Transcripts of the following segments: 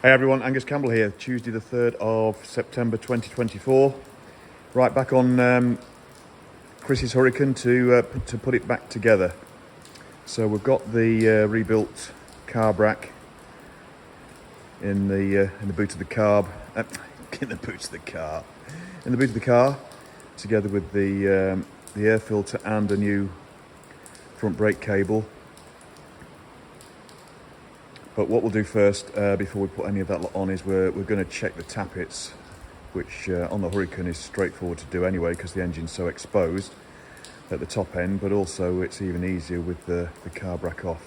Hey everyone, Angus Campbell here, Tuesday the 3rd of September 2024. Right, back on Chris's Hurricane to put it back together. So we've got the rebuilt carb rack in the boot of the carb, in the boot of the car, together with the air filter and a new front brake cable. But what we'll do first, before we put any of that lot on, is we're going to check the tappets, which on the Hurricane is straightforward to do anyway because the engine's so exposed at the top end, but also it's even easier with the carb rack off.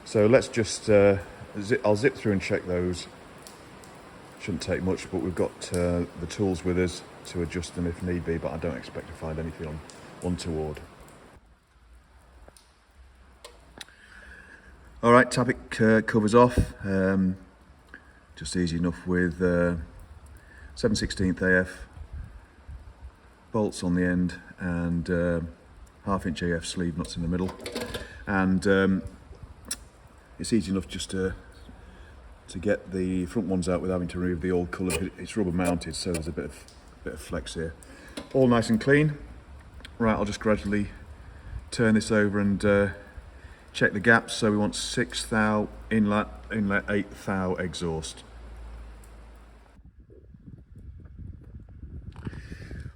So let's just, I'll zip through and check those. Shouldn't take much, but we've got the tools with us to adjust them if need be, but I don't expect to find anything untoward. All right, tappet covers off, just easy enough with 7/16 AF bolts on the end and 1/2" AF sleeve nuts in the middle, and it's easy enough just to get the front ones out without having to remove the old colour. It's rubber mounted, so there's a bit of flex here. All nice and clean. Right, I'll just gradually turn this over and check the gaps. So we want 6 thou inlet, 8 thou exhaust.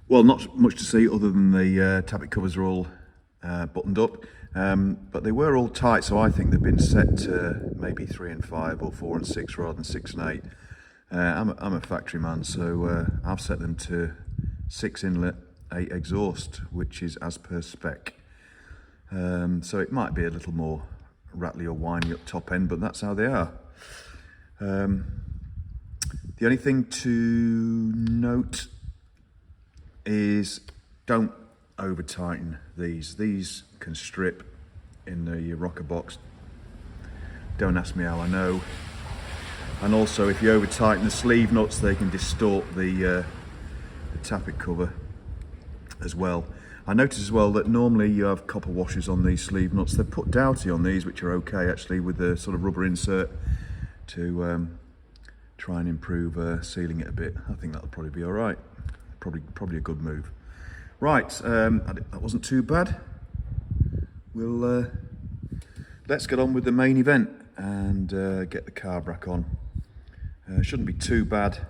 Well, not much to see other than the tappet covers are all buttoned up, but they were all tight, so I think they've been set to maybe 3 and 5 or 4 and 6 rather than 6 and 8. I'm a factory man, so I've set them to 6 inlet, 8 exhaust, which is as per spec. So it might be a little more rattly or whiny up top end, but that's how they are. The only thing to note is don't over tighten these. These can strip in the rocker box. Don't ask me how I know. And also, if you over tighten the sleeve nuts, they can distort the tappet cover as well. I noticed as well that normally you have copper washers on these sleeve nuts. They've put Doughty on these, which are okay actually, with the sort of rubber insert to try and improve sealing it a bit. I think that'll probably be all right. Probably a good move. Right, that wasn't too bad. We'll let's get on with the main event and get the carb rack on. Shouldn't be too bad.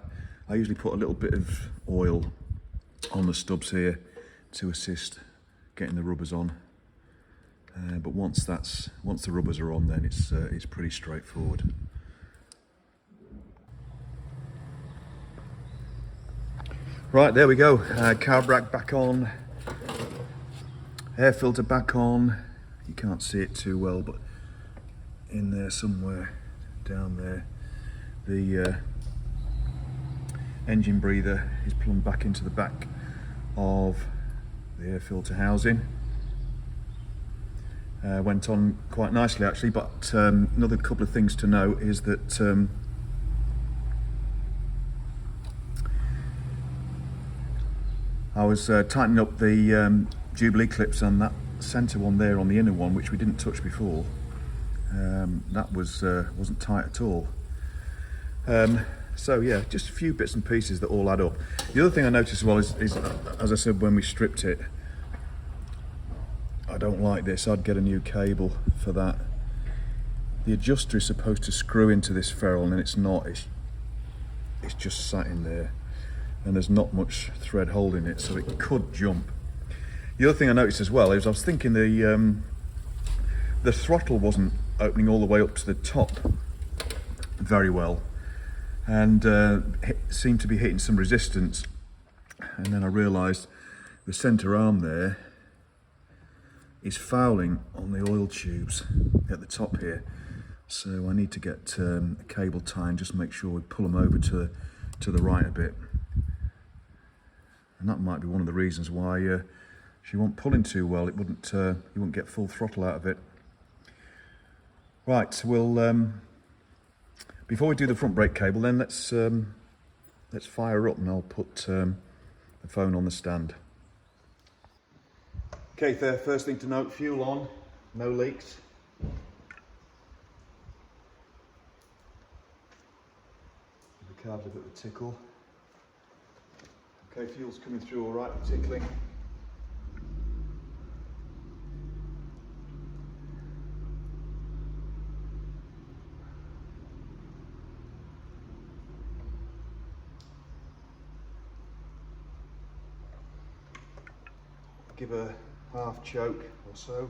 I usually put a little bit of oil on the stubs here to assist getting the rubbers on, but once the rubbers are on, then it's pretty straightforward. Right, there we go. Carb rack back on, air filter back on. You can't see it too well, but in there somewhere down there, the engine breather is plumbed back into the back of the air filter housing. Went on quite nicely actually, but another couple of things to note is that I was tightening up the Jubilee clips on that centre one there on the inner one, which we didn't touch before. That wasn't tight at all. So yeah, just a few bits and pieces that all add up. The other thing I noticed as well is, as I said when we stripped it, I don't like this. I'd get a new cable for that. The adjuster is supposed to screw into this ferrule, and it's not. It's just sat in there, and there's not much thread holding it, so it could jump. The other thing I noticed as well is I was thinking the throttle wasn't opening all the way up to the top very well, and it seemed to be hitting some resistance, and then I realised the centre arm there is fouling on the oil tubes at the top here, so I need to get a cable tie and just make sure we pull them over to the right a bit, and that might be one of the reasons why she wasn't pulling too well. It wouldn't you wouldn't get full throttle out of it. Right, so we'll before we do the front brake cable, then let's fire up, and I'll put the phone on the stand. Okay, first thing to note, fuel on, no leaks. carbs a bit of a tickle. Okay, fuel's coming through all right with tickling. Give a half choke or so,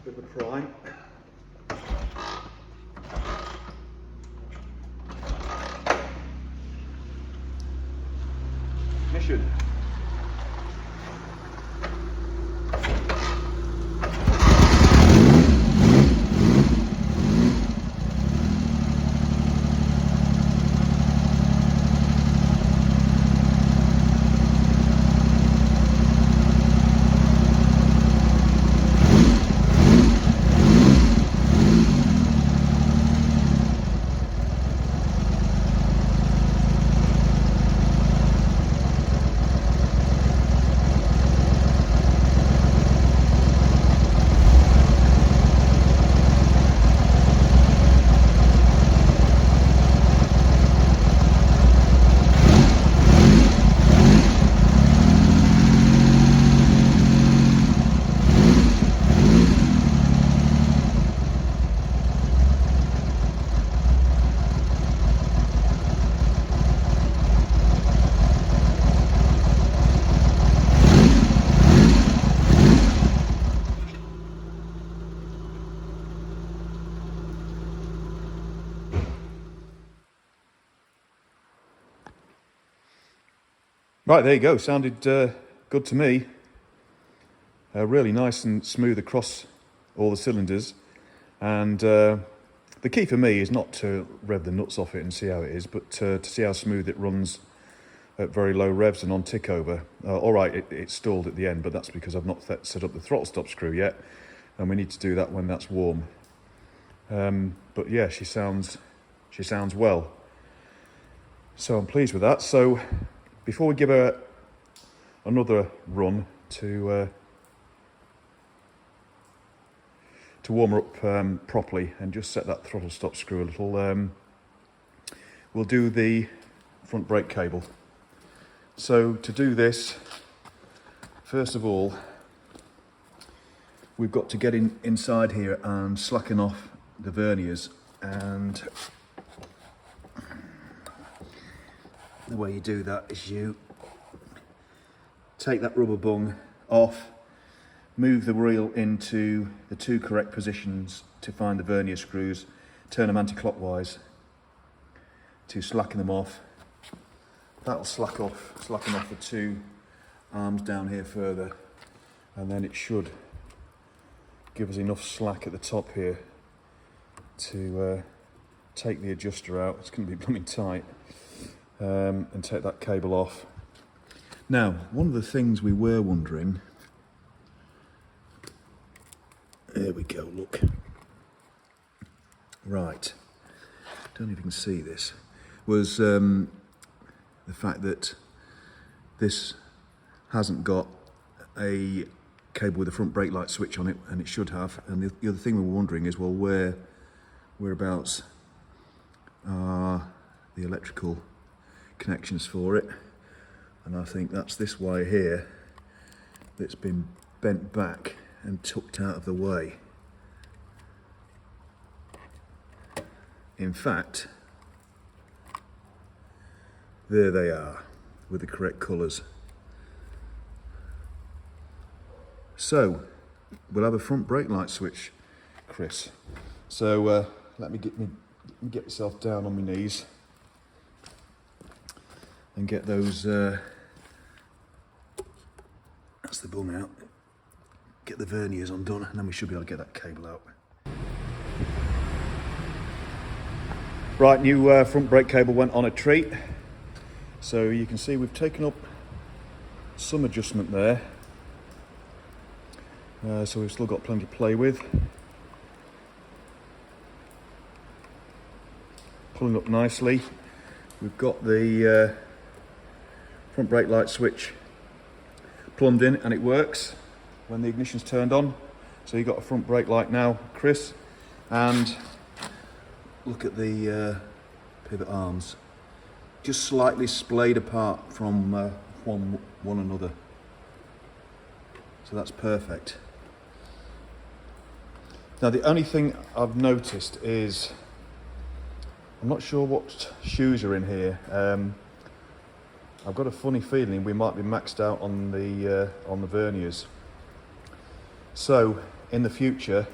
bit of a prime. Ignition. Right, there you go. Sounded good to me. Really nice and smooth across all the cylinders. And the key for me is not to rev the nuts off it and see how it is, but to see how smooth it runs at very low revs and on tick over. All right, it stalled at the end, but that's because I've not set up the throttle stop screw yet, and we need to do that when that's warm. But yeah, she sounds well. So I'm pleased with that. So before we give her another run to warm her up properly and just set that throttle stop screw a little, we'll do the front brake cable. So to do this, first of all, we've got to get inside here and slacken off the verniers, and the way you do that is you take that rubber bung off, move the reel into the two correct positions to find the vernier screws, turn them anti-clockwise to slacken them off. That'll slacken off the two arms down here further, and then it should give us enough slack at the top here to take the adjuster out. It's going to be blooming tight. And take that cable off. Now, one of the things we were wondering, there we go, look. Right, don't know if you can see this, was the fact that this hasn't got a cable with a front brake light switch on it, and it should have. And the other thing we were wondering is, well, whereabouts are the electrical connections for it? And I think that's this wire here that's been bent back and tucked out of the way. In fact, there they are with the correct colours. So we'll have a front brake light switch, Chris. So let me get myself down on my knees and get those, that's the bung out, get the verniers undone, and then we should be able to get that cable out. Right, new front brake cable went on a treat. So you can see we've taken up some adjustment there. So we've still got plenty to play with. Pulling up nicely. We've got the front brake light switch plumbed in, and it works when the ignition's turned on. So you've got a front brake light now, Chris, and look at the pivot arms. just slightly splayed apart from one another. So that's perfect. Now the only thing I've noticed is, I'm not sure what shoes are in here. I've got a funny feeling we might be maxed out on the verniers. So in the future,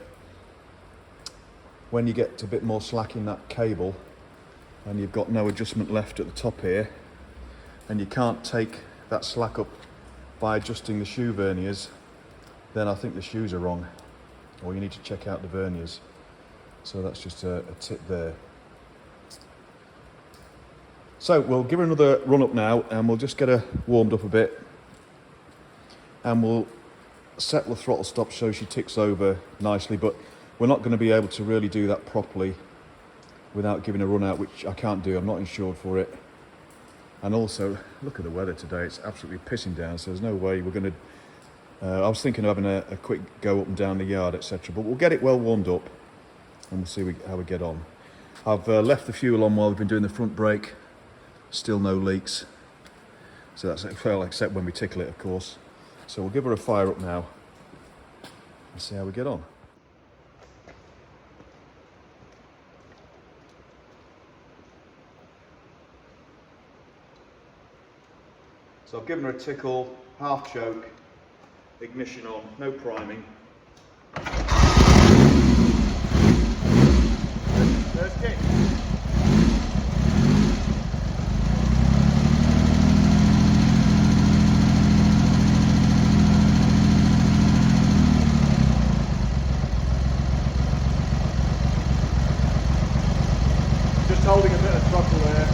when you get a bit more slack in that cable and you've got no adjustment left at the top here, and you can't take that slack up by adjusting the shoe verniers, then I think the shoes are wrong, or you need to check out the verniers. So that's just a tip there. So we'll give her another run up now, and we'll just get her warmed up a bit, and we'll set the throttle stop so she ticks over nicely, but we're not going to be able to really do that properly without giving a run out, which I can't do. I'm not insured for it. And also, look at the weather today. It's absolutely pissing down, so there's no way we're going to... I was thinking of having a quick go up and down the yard, etc. But we'll get it well warmed up, and we'll see how we get on. I've left the fuel on while we've been doing the front brake. Still no leaks. So that's well, except when we tickle it, of course. So we'll give her a fire up now and see how we get on. So I've given her a tickle, half choke, ignition on, no priming. First kick. Just holding a bit of throttle there.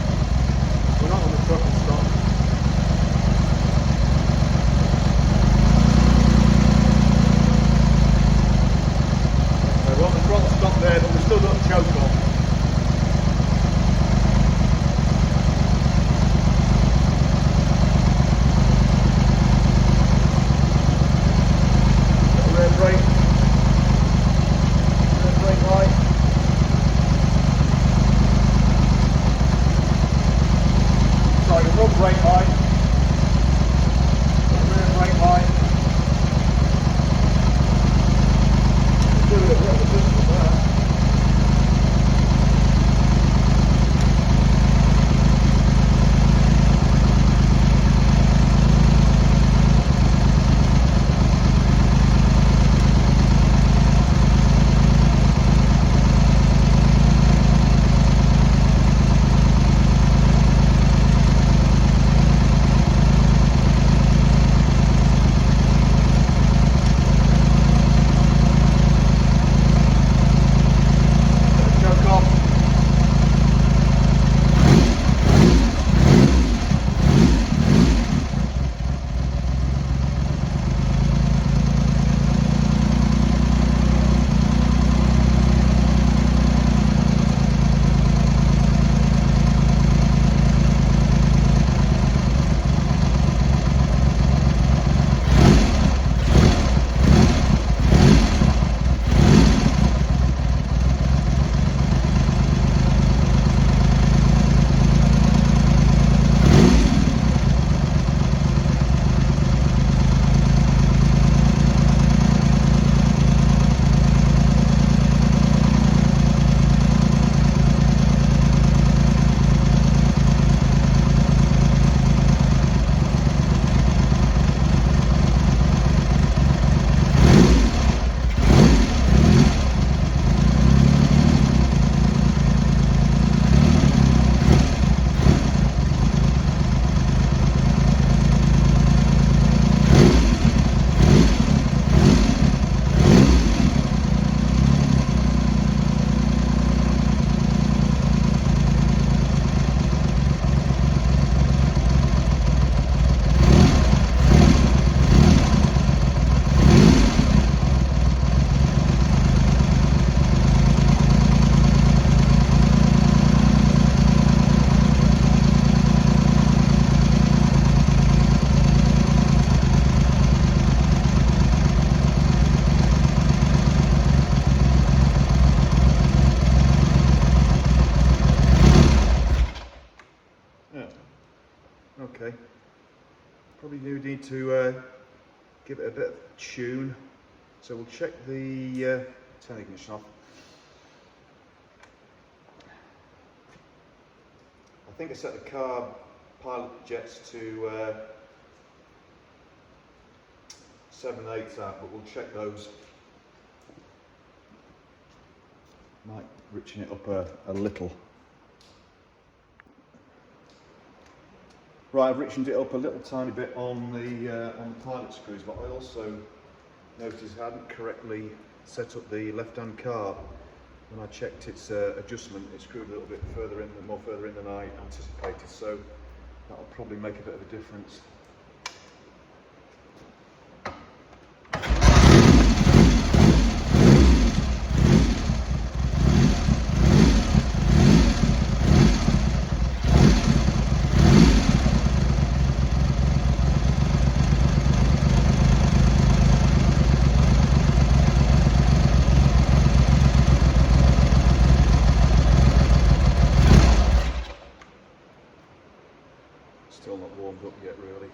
We're not on the throttle stop. We're on the throttle stop there, but we've still got the choke on. Probably do need to give it a bit of tune. So we'll check the turn ignition off. I think I set the carb pilot jets to 7/8 out, but we'll check those. Might richen it up a little. Right, I've richened it up a little tiny bit on the pilot screws, but I also noticed I hadn't correctly set up the left-hand carb. When I checked its adjustment, it screwed a little bit further in, more further in than I anticipated, so that'll probably make a bit of a difference. Still not warmed up yet, really.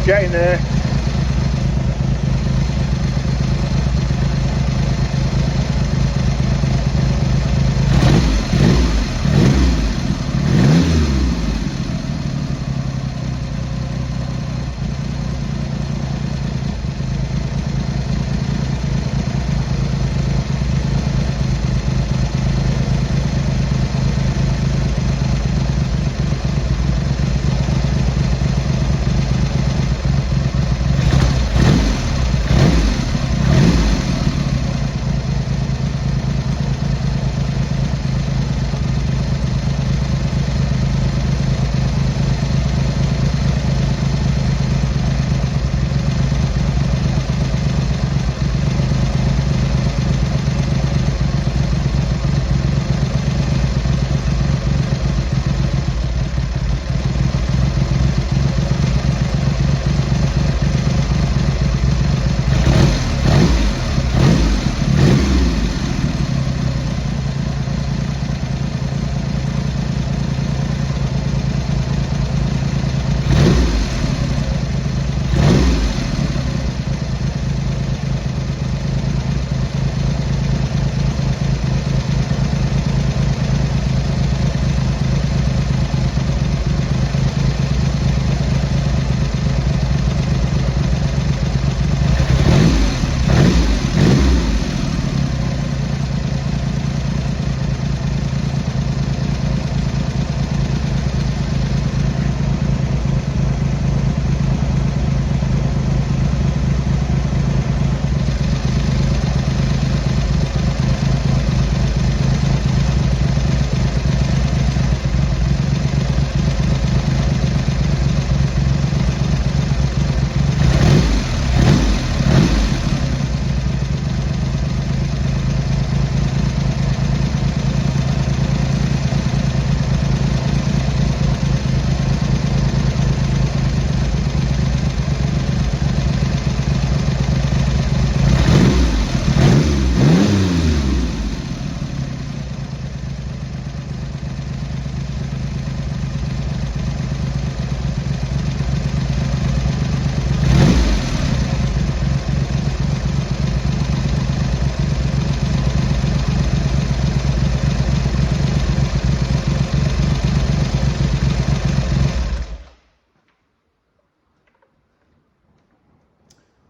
Getting there.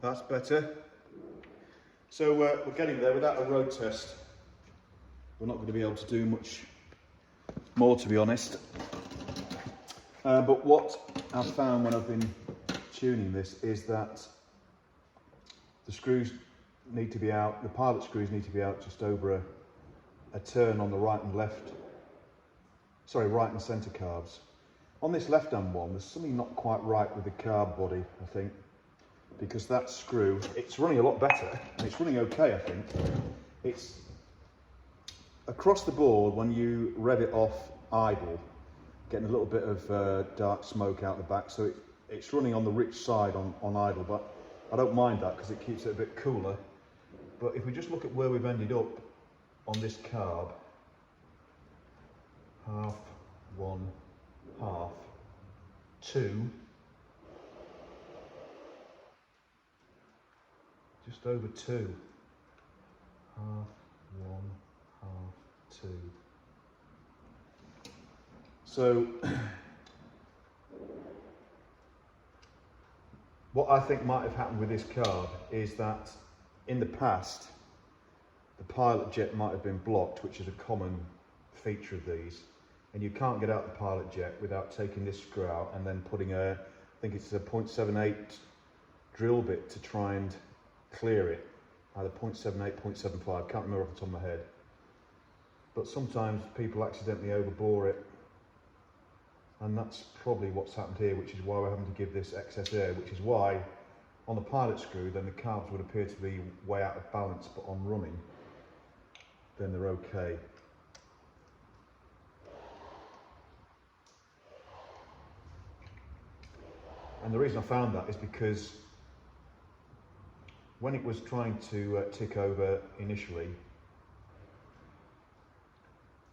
That's better. So we're getting there. Without a road test, we're not going to be able to do much more, to be honest. But what I've found when I've been tuning this is that the screws need to be out, the pilot screws need to be out just over a turn on the right and left, sorry, right and centre carbs. On this left hand one, there's something not quite right with the carb body, I think, because that screw, it's running a lot better, and it's running okay, I think. It's across the board, when you rev it off idle, getting a little bit of dark smoke out the back, so it's running on the rich side on idle, but I don't mind that because it keeps it a bit cooler. But if we just look at where we've ended up on this carb, half, 1, half, 2, just over 2, half, 1, half, 2. So what I think might have happened with this carb is that in the past the pilot jet might have been blocked, which is a common feature of these, and you can't get out the pilot jet without taking this screw out and then putting I think it's a 0.78 drill bit to try and clear it, either 0.78, 0.75, can't remember off the top of my head. But sometimes people accidentally overbore it, and that's probably what's happened here, which is why we're having to give this excess air, which is why on the pilot screw then the carbs would appear to be way out of balance, but on running then they're okay. And the reason I found that is because when it was trying to tick over initially,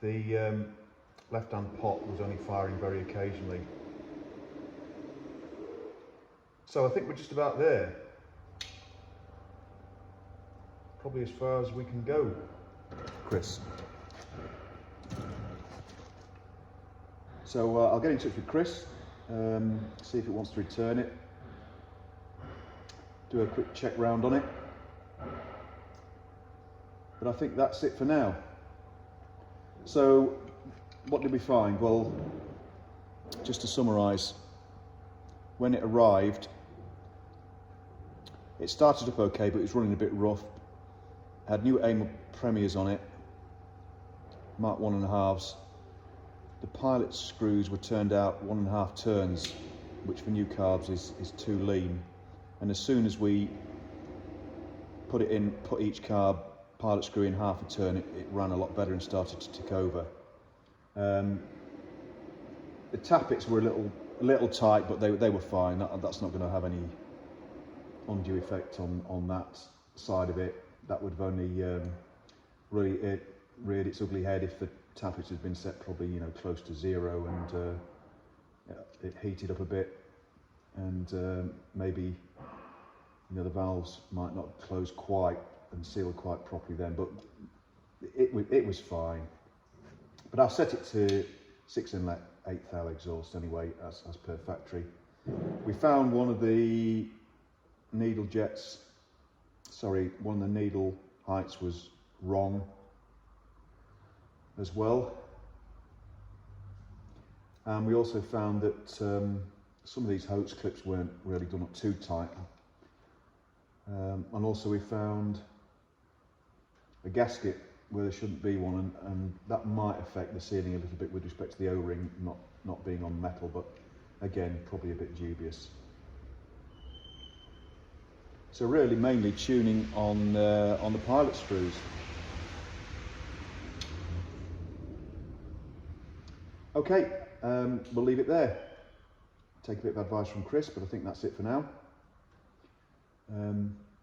the left-hand pot was only firing very occasionally. So I think we're just about there. Probably as far as we can go, Chris. So I'll get in touch with Chris, see if it wants to return it, do a quick check round on it. But I think that's it for now. So what did we find? Well, just to summarise, when it arrived, it started up okay, but it was running a bit rough. Had new aim premiers on it, Mark 1.5s. The pilot screws were turned out 1.5 turns, which for new carbs is too lean. And as soon as we put each carb pilot screw in half a turn, it ran a lot better and started to tick over. The tappets were a little tight, but they were fine. That's not going to have any undue effect on that side of it. That would have only really reared its ugly head if the tappets had been set probably close to 0 and it heated up a bit, and maybe the valves might not close quite and seal quite properly then, but it was fine. But I've set it to 6 inlet 8th thou exhaust anyway, as per factory. We found one of the needle jets, sorry, one of the needle heights was wrong as well. And we also found that some of these hose clips weren't really done up too tight. And also we found a gasket where there shouldn't be one, and that might affect the sealing a little bit with respect to the O-ring not being on metal, but again, probably a bit dubious. So really mainly tuning on the pilot screws. Okay, we'll leave it there. Take a bit of advice from Chris, but I think that's it for now.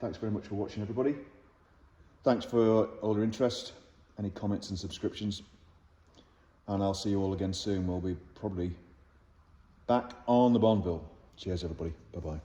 Thanks very much for watching, everybody. Thanks for all your interest, any comments and subscriptions, and I'll see you all again soon. We'll be probably back on the Bonneville. Cheers, everybody. Bye-bye.